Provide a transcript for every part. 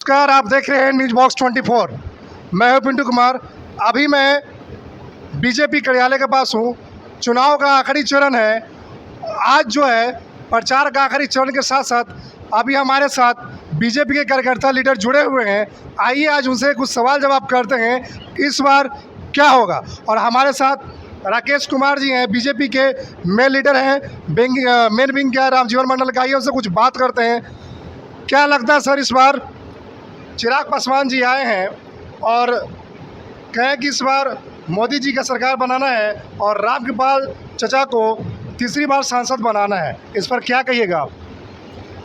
नमस्कार, आप देख रहे हैं न्यूज बॉक्स 24। मैं हूं पिंटू कुमार। अभी मैं बीजेपी कार्यालय के पास हूं। चुनाव का आखिरी चरण है। आज जो है प्रचार का आखिरी चरण के साथ साथ अभी हमारे साथ बीजेपी के कार्यकर्ता लीडर जुड़े हुए हैं। आइए आज उनसे कुछ सवाल जवाब करते हैं कि इस बार क्या होगा। और हमारे साथ राकेश कुमार जी हैं, बीजेपी के मेन लीडर हैं, मेन विंग क्या रामजीवन मंडल का। आइए उनसे कुछ बात करते हैं। क्या लगता है सर, इस बार चिराग पासवान जी आए हैं और कहें कि इस बार मोदी जी का सरकार बनाना है और रामकृपाल चचा को तीसरी बार सांसद बनाना है, इस पर क्या कहिएगा आप?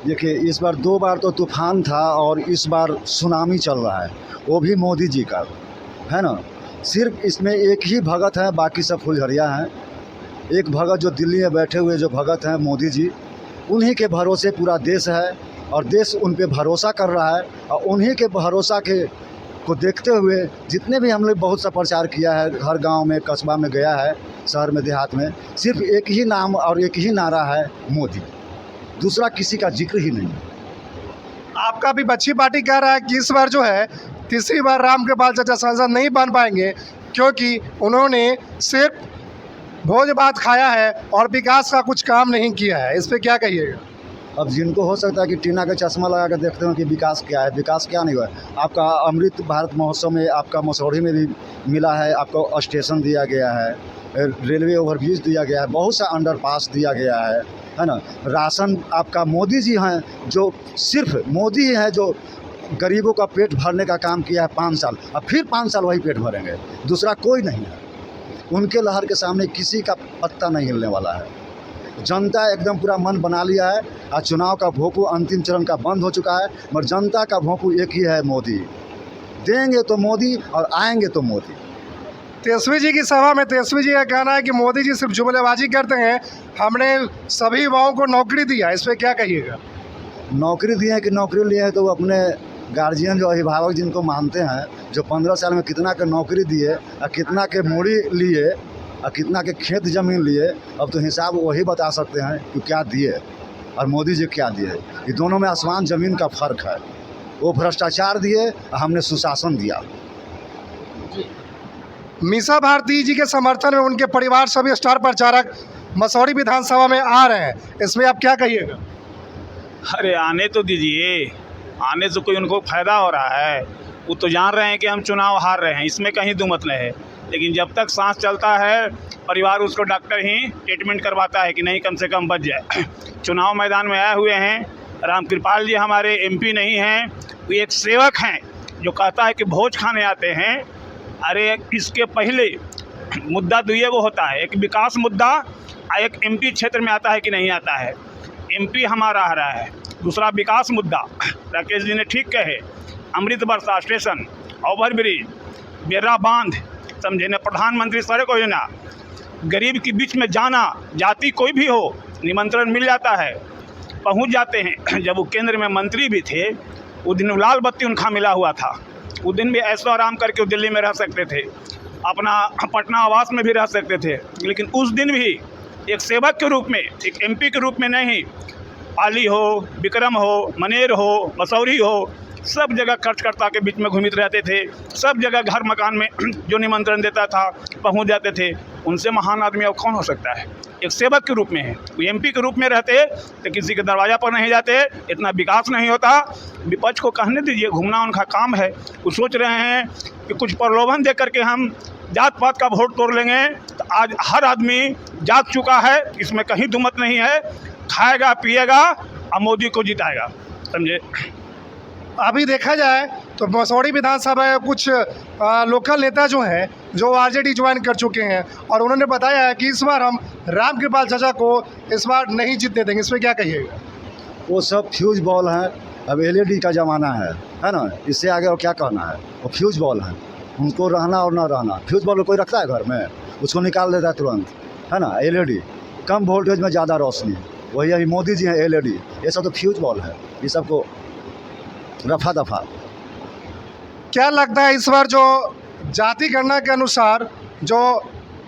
देखिए, इस बार 2 बार तो तूफान था और इस बार सुनामी चल रहा है, वो भी मोदी जी का, है ना। सिर्फ इसमें एक ही भगत है, बाकी सब फुलझड़िया हैं। एक भगत जो दिल्ली में बैठे हुए जो भगत हैं मोदी जी, उन्हीं के भरोसे पूरा देश है और देश उन पे भरोसा कर रहा है। और उन्हीं के भरोसा को देखते हुए जितने भी हम लोग बहुत सा प्रचार किया है, हर गांव में कस्बा में गया है, शहर में देहात में, सिर्फ एक ही नाम और एक ही नारा है, मोदी। दूसरा किसी का जिक्र ही नहीं। आपका भी बच्ची पार्टी कह रहा है कि इस बार जो है तीसरी बार रामकृपाल चचा सांसद नहीं बन पाएंगे क्योंकि उन्होंने सिर्फ भोज भात खाया है और विकास का कुछ काम नहीं किया है, इस पर क्या कहिएगा? अब जिनको हो सकता है कि टीना का चश्मा लगा कर देखते हो कि विकास क्या है, विकास क्या नहीं हुआ है। आपका अमृत भारत महोत्सव में आपका मसौढ़ी में भी मिला है, आपको स्टेशन दिया गया है, रेलवे ओवरब्रिज दिया गया है, बहुत सा अंडरपास दिया गया है ना। राशन आपका मोदी जी हैं, जो सिर्फ मोदी हैं जो गरीबों का पेट भरने का काम किया है 5 साल, अब फिर 5 साल वही पेट भरेंगे, दूसरा कोई नहीं है। उनके लहर के सामने किसी का पत्ता नहीं हिलने वाला है। जनता एकदम पूरा मन बना लिया है। आज चुनाव का भोंपू अंतिम चरण का बंद हो चुका है, मगर जनता का भोंपू एक ही है, मोदी। देंगे तो मोदी और आएंगे तो मोदी। तेजस्वी जी की सभा में तेजस्वी जी का कहना है कि मोदी जी सिर्फ जुमलेबाजी करते हैं, हमने सभी युवाओं को नौकरी दिया, इस पर क्या कहिएगा? नौकरी दिए हैं कि नौकरी लिए हैं तो वो अपने गार्जियन जो अभिभावक जिनको मानते हैं, जो 15 साल में कितना के नौकरी दिए और कितना के मूड़ी लिए और कितना के खेत ज़मीन लिए, अब तो हिसाब वही बता सकते हैं कि क्या दिए और मोदी जी क्या दिए। ये दोनों में आसमान ज़मीन का फ़र्क है। वो भ्रष्टाचार दिए और हमने सुशासन दिया। मीसा भारती जी के समर्थन में उनके परिवार सभी स्टार प्रचारक मसौढ़ी विधानसभा में आ रहे हैं, इसमें आप क्या कहिएगा? अरे आने तो दीजिए, आने से कोई उनको फ़ायदा हो रहा है? वो तो जान रहे हैं कि हम चुनाव हार रहे हैं, इसमें कहीं दुमत नहीं है। लेकिन जब तक सांस चलता है, परिवार उसको डॉक्टर ही ट्रीटमेंट करवाता है कि नहीं कम से कम बच जाए। चुनाव मैदान में आए हुए हैं। रामकृपाल जी हमारे एमपी नहीं हैं, वो एक सेवक हैं जो कहता है कि भोज खाने आते हैं। अरे इसके पहले मुद्दा दुइये वो होता है, एक विकास मुद्दा और एक एमपी क्षेत्र में आता है कि नहीं आता है। एमपी हमारा आ रहा है, दूसरा विकास मुद्दा। राकेश जी ने ठीक कहे, अमृत वर्षा स्टेशन, ओवरब्रिज, बेर्रा बांध, समझे ना, प्रधानमंत्री सड़क योजना, गरीब के बीच में जाना, जाति कोई भी हो निमंत्रण मिल जाता है, पहुंच जाते हैं। जब वो केंद्र में मंत्री भी थे, उस दिन लाल बत्ती उनका मिला हुआ था, उस दिन भी ऐशो आराम करके वो दिल्ली में रह सकते थे, अपना पटना आवास में भी रह सकते थे। लेकिन उस दिन भी एक सेवक के रूप में, एक एमपी के रूप में नहीं, पाली हो, विक्रम हो, मनेर हो, मसौरी हो, सब जगह खर्चकर्ता के बीच में घूमित रहते थे। सब जगह घर मकान में जो निमंत्रण देता था पहुंच जाते थे। उनसे महान आदमी अब कौन हो सकता है? एक सेवक के रूप में है। वो एमपी के रूप में रहते तो किसी के दरवाज़ा पर नहीं जाते, इतना विकास नहीं होता। विपक्ष को कहने दीजिए, घूमना उनका काम है। वो सोच रहे हैं कि कुछ प्रलोभन दे करके हम जात पात का वोट तोड़ लेंगे। तो आज हर आदमी जाग चुका है, इसमें कहीं दुमत नहीं है। खाएगा पिएगा और मोदी को जिताएगा, समझे। अभी देखा जाए तो मसौढ़ी विधानसभा के कुछ लोकल नेता जो हैं, जो आरजेडी ज्वाइन कर चुके हैं और उन्होंने बताया है कि इस बार हम रामकृपाल चचा को इस बार नहीं जीतने देंगे, इस पर क्या कहिएगा? वो सब फ्यूज बॉल हैं। अब LED का ज़माना है ना। इससे आगे और क्या कहना है? वो फ्यूज बॉल हैं, उनको रहना और ना रहना। फ्यूज बॉल कोई रखता है घर में, उसको निकाल देता है तुरंत, है ना। LED कम वोल्टेज में ज़्यादा रोशनी, वही अभी मोदी जी हैं LED। ये सब तो फ्यूज बॉल है, ये सबको रफा दफा। क्या लगता है इस बार जो जाति गणना के अनुसार जो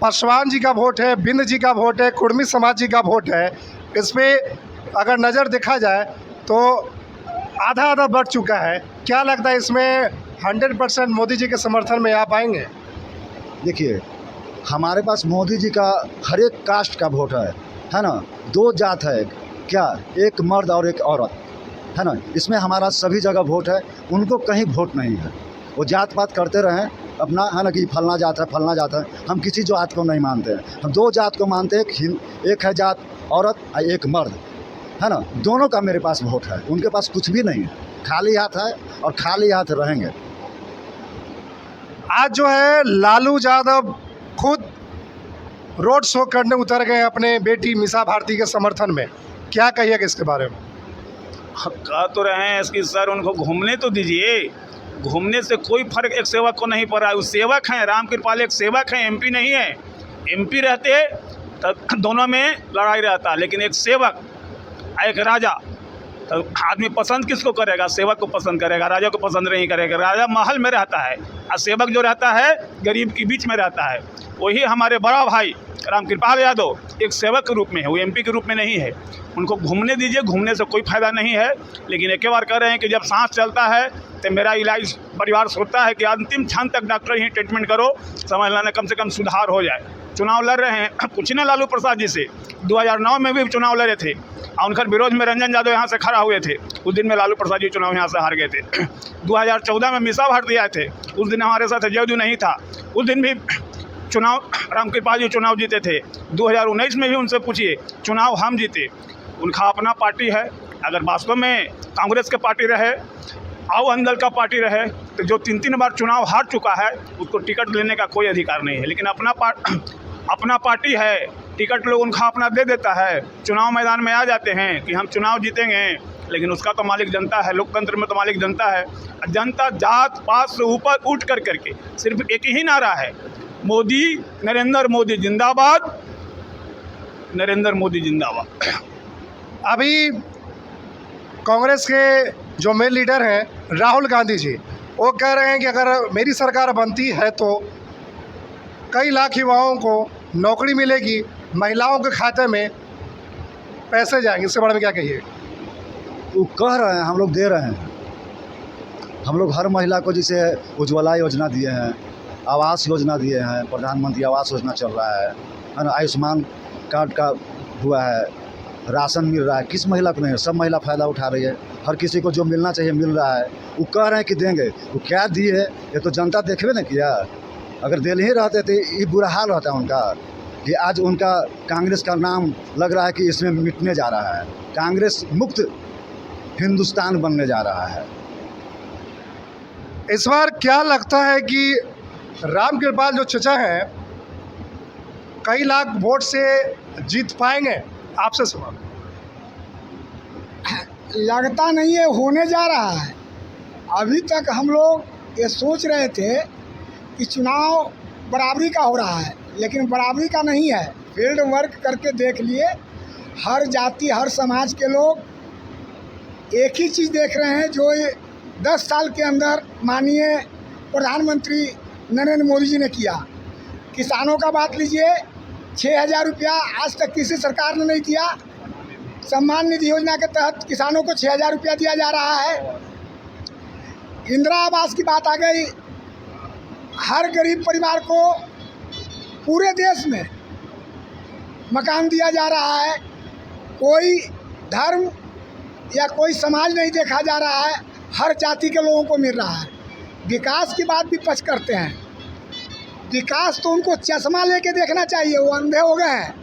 पासवान जी का वोट है, बिंद जी का वोट है, कुर्मी समाज जी का वोट है, इस पर अगर नज़र देखा जाए तो आधा आधा बढ़ चुका है। क्या लगता है इसमें 100% मोदी जी के समर्थन में आ पाएंगे? देखिए, हमारे पास मोदी जी का हर एक कास्ट का वोट है ना। 2 जात है, क्या एक मर्द और एक औरत, है ना। इसमें हमारा सभी जगह वोट है, उनको कहीं वोट नहीं है। वो जात पात करते रहें अपना, है ना, कि फलना जात है फलना जात है। हम किसी जात को नहीं मानते हैं, हम 2 जात को मानते हैं। एक है जात औरत और एक मर्द, है ना। दोनों का मेरे पास वोट है, उनके पास कुछ भी नहीं है, खाली हाथ है और खाली हाथ रहेंगे। आज जो है लालू यादव खुद रोड शो करने उतर गए अपने बेटी मीसा भारती के समर्थन में। क्या कहिएगा इसके बारे में? कह तो रहे हैं इसकी सर, उनको घूमने तो दीजिए। घूमने से कोई फर्क एक सेवक को नहीं पड़ रहा है। वो सेवक हैं, राम कृपाल एक सेवक हैं, एमपी नहीं है। एमपी रहते तब दोनों में लड़ाई रहता, लेकिन एक सेवक एक राजा, तो आदमी पसंद किसको करेगा? सेवक को पसंद करेगा, राजा को पसंद नहीं करेगा। राजा महल में रहता है और सेवक जो रहता है गरीब के बीच में रहता है। वही हमारे बड़ा भाई राम कृपाल यादव एक सेवक के रूप में है, वो एमपी के रूप में नहीं है। उनको घूमने दीजिए, घूमने से कोई फ़ायदा नहीं है। लेकिन एक बार कह रहे हैं कि जब सांस चलता है तो मेरा इलाज परिवार सोचता है कि अंतिम क्षण तक डॉक्टर ही ट्रीटमेंट करो, समझ लाना कम से कम सुधार हो जाए। चुनाव लड़ रहे हैं, पूछना लालू प्रसाद जी से। 2009 में भी चुनाव लड़े थे और उनके विरोध में रंजन यादव यहाँ से खड़ा हुए थे। उस दिन में लालू प्रसाद जी चुनाव यहाँ से हार गए थे। 2014 में मीसा भारती आए थे, उस दिन हमारे साथ जदयू नहीं था। उस दिन भी चुनाव राम कृपाल जी चुनाव जीते थे। 2019 में भी उनसे पूछिए, चुनाव हम जीते। उनका अपना पार्टी है। अगर वास्तव में कांग्रेस का पार्टी रहे और अंदर का पार्टी रहे तो जो 3 बार चुनाव हार चुका है उसको टिकट लेने का कोई अधिकार नहीं है। लेकिन अपना पार्टी है, टिकट लोग उनका अपना दे देता है, चुनाव मैदान में आ जाते हैं कि हम चुनाव जीतेंगे। लेकिन उसका तो मालिक जनता है, लोकतंत्र में तो मालिक जनता है। जनता जात पात से ऊपर उठ करके सिर्फ एक ही नारा है, मोदी, नरेंद्र मोदी जिंदाबाद, नरेंद्र मोदी जिंदाबाद। अभी कांग्रेस के जो मेन लीडर हैं राहुल गांधी जी, वो कह रहे हैं कि अगर मेरी सरकार बनती है तो कई लाख युवाओं को नौकरी मिलेगी, महिलाओं के खाते में पैसे जाएंगे। इसके बारे में क्या कहिए? वो कह रहे हैं, हम लोग दे रहे हैं। हम लोग हर महिला को जैसे उज्ज्वला योजना दिए हैं, आवास योजना दिए हैं, प्रधानमंत्री आवास योजना चल रहा है ना, आयुष्मान कार्ड का हुआ है, राशन मिल रहा है। किस महिला को नहीं है? सब महिला फ़ायदा उठा रही है, हर किसी को जो मिलना चाहिए मिल रहा है। वो कह रहे हैं कि देंगे, वो क्या दिए ये तो जनता देखबे नहीं किया। अगर दिल ही रहते तो ये बुरा हाल रहता है उनका, कि आज उनका कांग्रेस का नाम लग रहा है कि इसमें मिटने जा रहा है। कांग्रेस मुक्त हिंदुस्तान बनने जा रहा है। इस बार क्या लगता है कि राम कृपाल जो चचा हैं कई लाख वोट से जीत पाएंगे? आपसे सवाल। लगता नहीं है, होने जा रहा है। अभी तक हम लोग ये सोच रहे थे कि चुनाव बराबरी का हो रहा है, लेकिन बराबरी का नहीं है। फील्ड वर्क करके देख लिए, हर जाति हर समाज के लोग एक ही चीज़ देख रहे हैं जो 10 साल के अंदर माननीय प्रधानमंत्री नरेंद्र मोदी जी ने किया। किसानों का बात लीजिए, 6,000 रुपया आज तक किसी सरकार ने नहीं दिया। सम्मान निधि योजना के तहत किसानों को 6,000 रुपया दिया जा रहा है। इंदिरा आवास की बात आ गई, हर गरीब परिवार को पूरे देश में मकान दिया जा रहा है। कोई धर्म या कोई समाज नहीं देखा जा रहा है, हर जाति के लोगों को मिल रहा है। विकास की बात विपक्ष करते हैं, विकास तो उनको चश्मा लेके देखना चाहिए, वो अंधे हो गए हैं।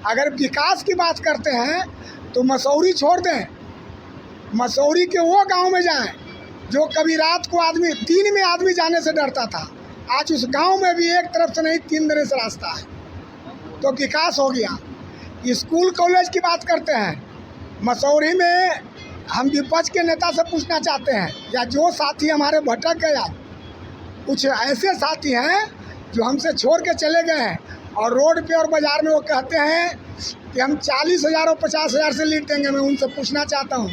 अगर विकास की बात करते हैं तो मसौरी छोड़ दें, मसौरी के वो गांव में जाएं जो कभी रात को आदमी, दिन में आदमी जाने से डरता था। आज उस गांव में भी एक तरफ से नहीं 3 तरफ से रास्ता है, तो विकास हो गया। स्कूल कॉलेज की बात करते हैं, मसौरी में हम विपक्ष के नेता से पूछना चाहते हैं, या जो साथी हमारे भटक गए, आज कुछ ऐसे साथी हैं जो हमसे छोड़ के चले गए हैं और रोड पे और बाज़ार में वो कहते हैं कि हम 40,000 और 50,000 से लीड देंगे। मैं उनसे पूछना चाहता हूँ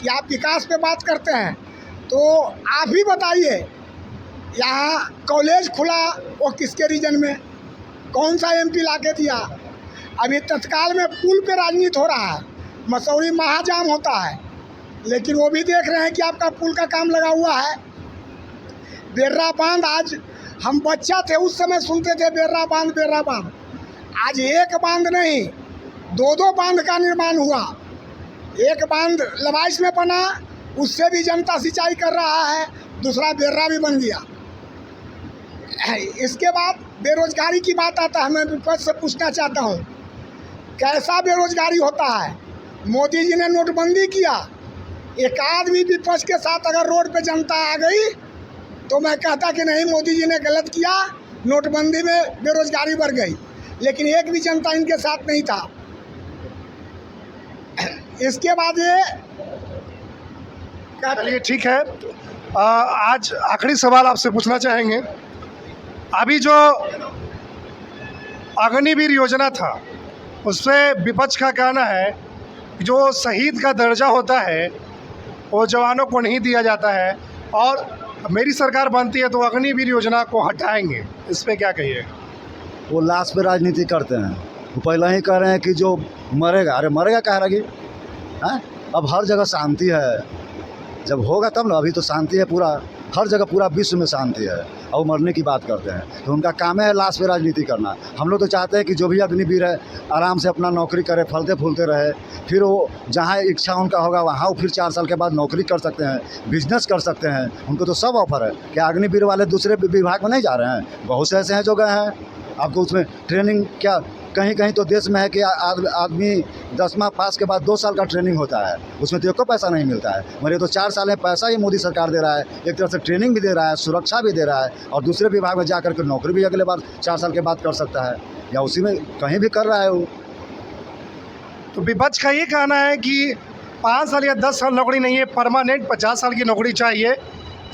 कि आप विकास पे बात करते हैं तो आप ही बताइए, यहाँ कॉलेज खुला वो किसके रीजन में, कौन सा एमपी ला के दिया? अभी तत्काल में पुल पे राजनीति हो रहा है, मसौरी महाजाम होता है, लेकिन वो भी देख रहे हैं कि आपका पुल का काम लगा हुआ है। बेर्रा बांध, आज हम बच्चा थे उस समय सुनते थे बेर्रा बांध बेर्रा बांध। आज एक बांध नहीं, दो बांध का निर्माण हुआ। एक बांध लवाइस में बना, उससे भी जनता सिंचाई कर रहा है, दूसरा बेर्रा भी बन गया। इसके बाद बेरोजगारी की बात आता है। मैं विपक्ष से पूछना चाहता हूँ, कैसा बेरोजगारी होता है? मोदी जी ने नोटबंदी किया, एक आदमी विपक्ष के साथ अगर रोड पे जनता आ गई तो मैं कहता कि नहीं, मोदी जी ने गलत किया, नोटबंदी में बेरोजगारी बढ़ गई। लेकिन एक भी जनता इनके साथ नहीं था। इसके बाद ये चलिए ठीक है, आज आखिरी सवाल आपसे पूछना चाहेंगे। अभी जो अग्निवीर योजना था, उससे विपक्ष का कहना है कि जो शहीद का दर्जा होता है वो जवानों को नहीं दिया जाता है, और मेरी सरकार बनती है तो अग्निवीर योजना को हटाएंगे। इस पे क्या कहिए? वो लास्ट पे राजनीति करते हैं। वो पहले ही कह रहे हैं कि जो मरेगा, अरे मरेगा कह रही है। अब हर जगह शांति है, जब होगा तब ना। अभी तो शांति है, पूरा हर जगह, पूरा विश्व में शांति है, और मरने की बात करते हैं। तो उनका काम है लास्ट पे राजनीति करना। हम लोग तो चाहते हैं कि जो भी अग्निवीर है आराम से अपना नौकरी करे, फलते फूलते रहे, फिर वो जहाँ इच्छा उनका होगा वहाँ वो फिर 4 साल के बाद नौकरी कर सकते हैं, बिजनेस कर सकते हैं। उनको तो सब ऑफर है। क्या अग्निवीर वाले दूसरे विभाग में नहीं जा रहे हैं? बहुत से ऐसे हैं जो गए हैं। आपको उसमें ट्रेनिंग क्या, कहीं कहीं तो देश में है कि आदमी 10वां पास के बाद 2 साल का ट्रेनिंग होता है, उसमें तो एक को पैसा नहीं मिलता है। मगर ये तो 4 साल में पैसा ही मोदी सरकार दे रहा है, एक तरह से ट्रेनिंग भी दे रहा है, सुरक्षा भी दे रहा है, और दूसरे विभाग में जा करके नौकरी भी अगले बार 4 साल के बाद कर सकता है, या उसी में कहीं भी कर रहा है वो। तो विपक्ष का ये कहना है कि 5 साल या 10 साल नौकरी नहीं है, परमानेंट 50 साल की नौकरी चाहिए।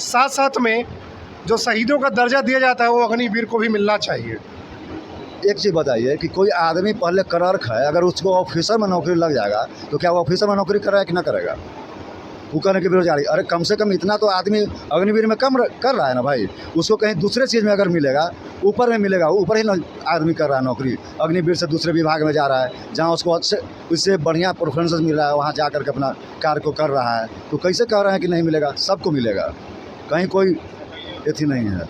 साथ साथ में जो शहीदों का दर्जा दिया जाता है वो अग्निवीर को भी मिलना चाहिए। एक चीज़ बताइए कि कोई आदमी पहले क्लर्क है, अगर उसको ऑफिसर में नौकरी लग जाएगा तो क्या वो ऑफिसर में नौकरी करेगा कि ना करेगा? वो कहने की बेरोजगारी, अरे कम से कम इतना तो आदमी अग्निवीर में कम कर रहा है ना भाई। उसको कहीं दूसरे चीज़ में अगर मिलेगा, ऊपर में मिलेगा, ऊपर ही ना आदमी कर रहा है नौकरी। अग्निवीर से दूसरे विभाग में जा रहा है, जहाँ उसको अच्छे, उससे बढ़िया प्रेफरेंसेस मिल रहा है, वहाँ जा करके अपना कार्य को कर रहा है। तो कैसे कह रहे हैं कि नहीं मिलेगा? सबको मिलेगा, कहीं कोई एथी नहीं है।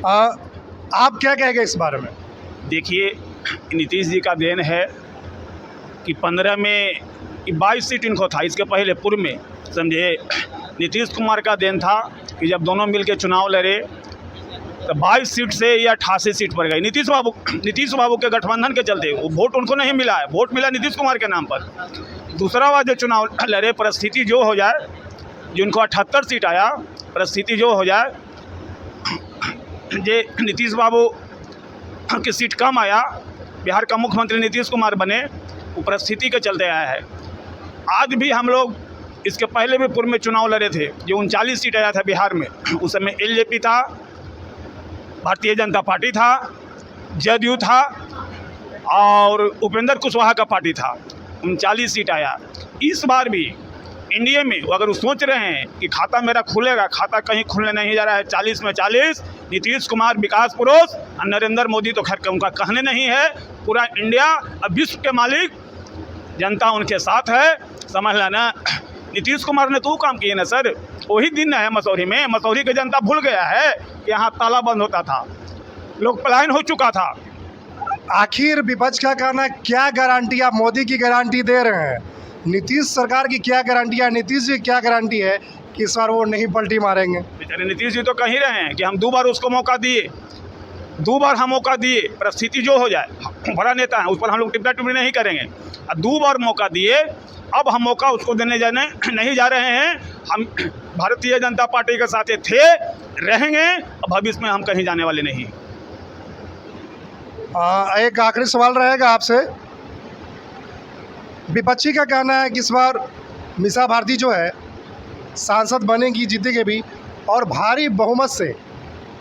आप क्या कहेंगे इस बारे में? देखिए, नीतीश जी का देन है कि 15 में 22 सीट इनको था। इसके पहले पूर्व में समझे नीतीश कुमार का देन था कि जब दोनों मिलकर चुनाव लड़े तो 22 सीट से ये 88 सीट पर गई। नीतीश बाबू के गठबंधन के चलते वो वोट उनको नहीं मिला है, वोट मिला नीतीश कुमार के नाम पर। दूसरा बार जो चुनाव लड़े, परिस्थिति जो हो जाए, जिनको 78 सीट आया, परिस्थिति जो हो जाए, जे नीतीश बाबू की सीट कम आया, बिहार का मुख्यमंत्री नीतीश कुमार बने, वो परिस्थिति के चलते आया है। आज भी हम लोग इसके पहले भी पूर्व में चुनाव लड़े थे, जो 39 सीट आया था बिहार में। उस समय एलजेपी था, भारतीय जनता पार्टी था, जदयू था, और उपेंद्र कुशवाहा का पार्टी था। 39 सीट आया। इस बार भी इंडिया में अगर वो सोच रहे हैं कि खाता मेरा खुलेगा, खाता कहीं खुलने नहीं जा रहा है। 40 में 40 नीतीश कुमार विकास पुरुष, और नरेंद्र मोदी तो खैर उनका कहने नहीं है। पूरा इंडिया, अब विश्व के मालिक, जनता उनके साथ है, समझ लेना। नीतीश कुमार ने तो काम किए ना सर। वही दिन है मसौरी में, मसौरी की जनता भूल गया है कि यहाँ ताला बंद होता था, लोग पलायन हो चुका था। आखिर विपक्ष का कहना, क्या गारंटी आप मोदी की गारंटी दे रहे हैं? नीतीश सरकार की क्या गारंटी है, नीतीश जी क्या गारंटी है कि इस बार वो नहीं पलटी मारेंगे? बेचारे नीतीश जी तो कह ही रहे हैं कि हम 2 बार उसको मौका दिए, 2 बार हम मौका दिए, परिस्थिति जो हो जाए, बड़ा नेता है, उस पर हम लोग टिप्पणी टिप्पणी नहीं करेंगे। 2 बार मौका दिए, अब हम मौका उसको देने जाने नहीं जा रहे हैं। हम भारतीय जनता पार्टी के साथ थे, रहेंगे, और भविष्य में हम कहीं जाने वाले नहीं। एक आखिरी सवाल रहेगा आपसे। विपक्षी का कहना है कि इस बार मीसा भारती जो है सांसद बनेगी, जीतेगी भी, और भारी बहुमत से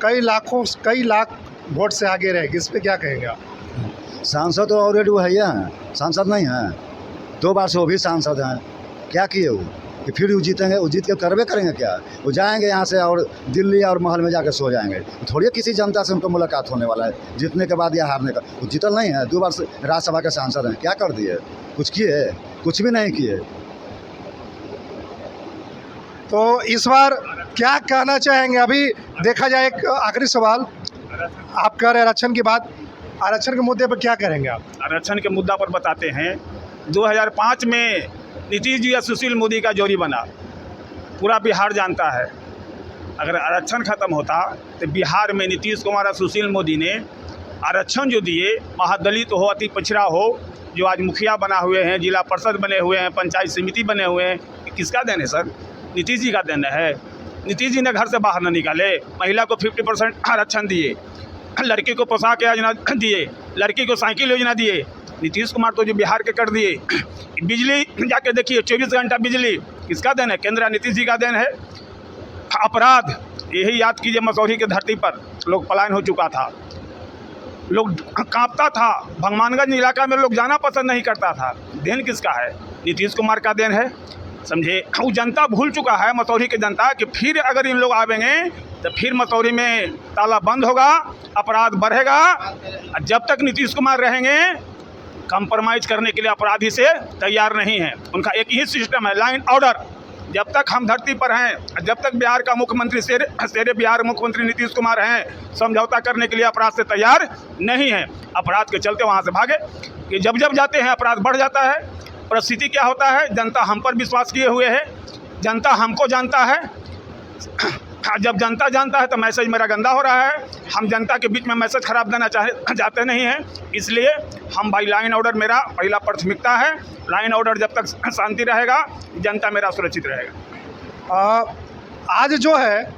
कई लाख वोट से आगे रहेगी। इस पे क्या कहेंगे आप? सांसद तो ऑलरेडी वो है ही हैं, सांसद नहीं हैं। 2 बार से वो भी सांसद हैं। क्या किए वो कि फिर वो जीतेंगे? वो जीत के करवे करेंगे क्या? वो जाएंगे यहाँ से और दिल्ली और महल में जाकर सो जाएंगे। थोड़ी किसी जनता से उनको मुलाकात होने वाला है जीतने के बाद या हारने का। वो जीतल नहीं है, 2 बार से राज्यसभा के सांसद हैं। क्या कर दिए? कुछ किए? कुछ भी नहीं किए। तो इस बार क्या कहना चाहेंगे? अभी देखा जाए, एक आखिरी सवाल, आप कह रहे हैं आरक्षण की बात, आरक्षण के मुद्दे पर क्या करेंगे आप? आरक्षण के मुद्दा पर बताते हैं। 2005 में नीतीश जी या सुशील मोदी का जोड़ी बना, पूरा बिहार जानता है। अगर आरक्षण ख़त्म होता तो बिहार में नीतीश कुमार और सुशील मोदी ने आरक्षण जो दिए, महादलित हो, अति पिछड़ा हो, जो आज मुखिया बना हुए हैं, जिला परिषद बने हुए हैं, पंचायत समिति बने हुए हैं, किसका देन है सर? नीतीश जी का देन है। नीतीश जी ने घर से बाहर न निकाले, महिला को 50% आरक्षण दिए, लड़की को पोशाक योजना दिए, लड़की को साइकिल योजना दिए। नीतीश कुमार तो जो बिहार के कर दिए। बिजली जाके देखिए, 24 घंटा बिजली, किसका देन है? केंद्र नीतीश जी का देन है। अपराध, यही याद कीजिए, मसौरी की धरती पर लोग पलायन हो चुका था, लोग कांपता था, भगवानगंज इलाका में लोग जाना पसंद नहीं करता था। देन किसका है? नीतीश कुमार का देन है, समझे। वो जनता भूल चुका है, मसौरी की जनता, कि फिर अगर इन लोग आवेंगे तो फिर मसौरी में ताला बंद होगा, अपराध बढ़ेगा। जब तक नीतीश कुमार रहेंगे, कंप्रोमाइज़ करने के लिए अपराधी से तैयार नहीं है। उनका एक ही सिस्टम है, लाइन ऑर्डर। जब तक हम धरती पर हैं, जब तक बिहार का मुख्यमंत्री शेरे बिहार मुख्यमंत्री नीतीश कुमार हैं, समझौता करने के लिए अपराध से तैयार नहीं है। अपराध के चलते वहाँ से भागे कि जब जब जाते हैं अपराध बढ़ जाता है। परिस्थिति क्या होता है? जनता हम पर विश्वास किए हुए है, जनता हमको जानता है। जब जनता जानता है तो मैसेज मेरा गंदा हो रहा है। हम जनता के बीच में मैसेज खराब देना चाहते नहीं हैं, इसलिए हम भाई लाइन ऑर्डर मेरा पहला प्राथमिकता है। लाइन ऑर्डर जब तक शांति रहेगा, जनता मेरा सुरक्षित रहेगा। आज जो है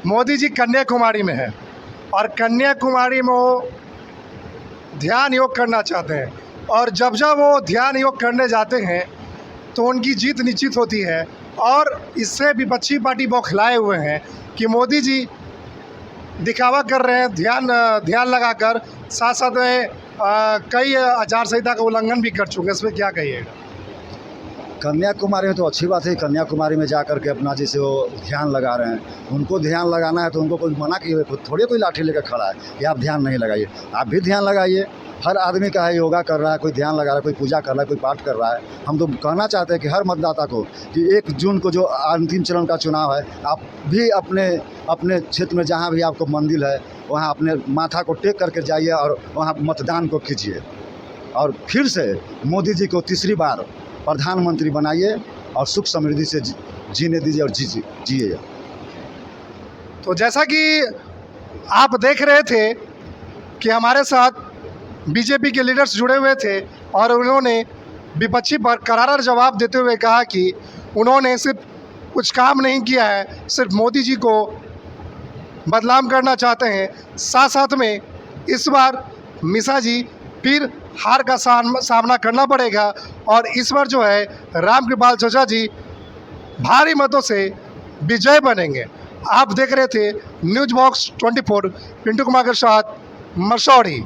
मोदी जी कन्याकुमारी में है और कन्याकुमारी में वो ध्यान योग करना चाहते हैं, और जब जब वो ध्यान योग करने जाते हैं तो उनकी जीत निश्चित होती है। और इससे विपक्षी पार्टी बौखलाए हुए हैं कि मोदी जी दिखावा कर रहे हैं, ध्यान लगाकर, साथ साथ में कई आचार संहिता का उल्लंघन भी कर चुके हैं। इसमें क्या कहिएगा? कन्याकुमारी में तो अच्छी बात है, कन्याकुमारी में जा कर के अपना जैसे वो ध्यान लगा रहे हैं। उनको ध्यान लगाना है तो उनको कोई मना किए हुए थोड़ी कोई लाठी लेकर खड़ा है कि आप ध्यान नहीं लगाइए। आप भी ध्यान लगाइए। हर आदमी का है, योगा कर रहा है, कोई ध्यान लगा रहा है, कोई पूजा कर रहा है, कोई पाठ कर रहा है। हम तो कहना चाहते हैं कि हर मतदाता को कि 1 जून को जो अंतिम चरण का चुनाव है, आप भी अपने क्षेत्र में जहाँ भी आपको मंदिर है वहाँ अपने माथा को टेक करके जाइए और वहाँ मतदान को कीजिए, और फिर से मोदी जी को तीसरी बार प्रधानमंत्री बनाइए और सुख समृद्धि से जीने दीजिए और जिए। तो जैसा कि आप देख रहे थे कि हमारे साथ बीजेपी के लीडर्स जुड़े हुए थे और उन्होंने विपक्षी पर करारा जवाब देते हुए कहा कि उन्होंने सिर्फ कुछ काम नहीं किया है, सिर्फ मोदी जी को बदनाम करना चाहते हैं। साथ साथ में इस बार मिसा जी फिर हार का सामना करना पड़ेगा और इस बार जो है रामकृपाल चचा जी भारी मतों से विजय बनेंगे। आप देख रहे थे न्यूज़ बॉक्स 24, पिंटू कुमार के साथ मसौरी।